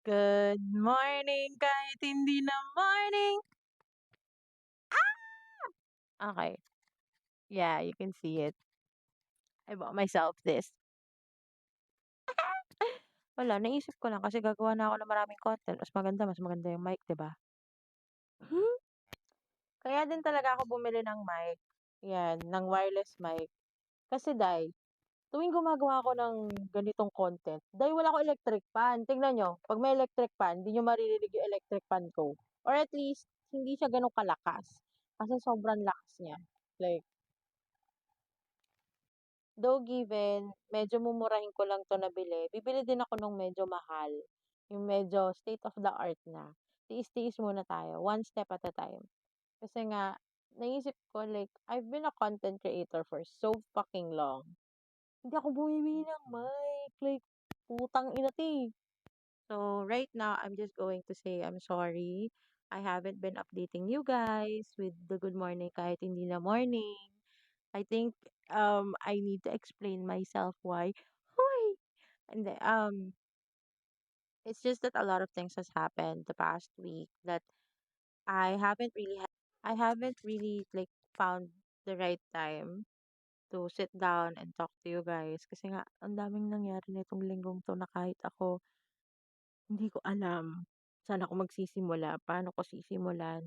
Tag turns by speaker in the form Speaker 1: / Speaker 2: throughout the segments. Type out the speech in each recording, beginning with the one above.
Speaker 1: Good morning kahit hindi na morning. Okay. Yeah, you can see it. I bought myself this. Wala, naisip ko lang kasi gagawa na ako ng maraming content. Mas maganda yung mic, 'di ba? Hmm, Kaya din talaga ako bumili ng mic. Yan, ng wireless mic. Kasi tuwing gumagawa ako ng ganitong content, wala akong electric fan. Tingnan nyo, pag may electric fan, hindi nyo maririnig yung electric fan ko. Or at least, hindi siya ganun kalakas. Kasi sobrang lakas niya. Like, though given, medyo mumurahin ko lang 'to nabili, bibili din ako nung medyo mahal, yung medyo state of the art na. Tiis-tiis muna tayo, one step at a time. Kasi nga, naisip ko like, I've been a content creator for so fucking long. Hindi ako bumibili ng mic, like, putang ina 'to, eh. So, right now, I'm just going to say I'm sorry. I haven't been updating you guys with the good morning kahit hindi na morning. I think I need to explain myself why. Why? And it's just that a lot of things has happened the past week that I haven't really like found the right time to sit down and talk to you guys kasi nga ang daming nangyari nitong linggong to na kahit ako hindi ko alam saan ako magsisimula, paano ko sisimulan.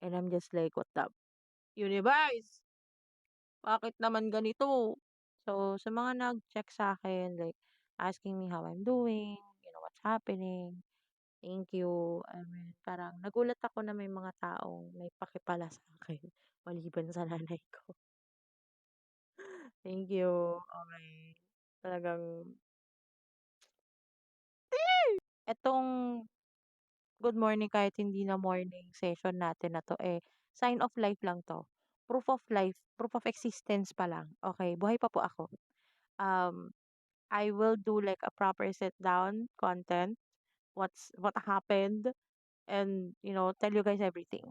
Speaker 1: And I'm just like, what the universe? Bakit naman ganito? So, sa mga nag-check sa akin, like, asking me how I'm doing, what's happening, thank you. I mean, parang nagulat ako na may mga taong may paki pala sa akin, maliban sa nanay ko. Thank you. Okay. Talagang, etong good morning kahit hindi na morning session natin na 'to, eh, sign of life lang 'to. Proof of life, proof of existence pa lang. Okay, buhay pa po ako. Um, I will do like a proper sit down content, what happened, and tell you guys everything.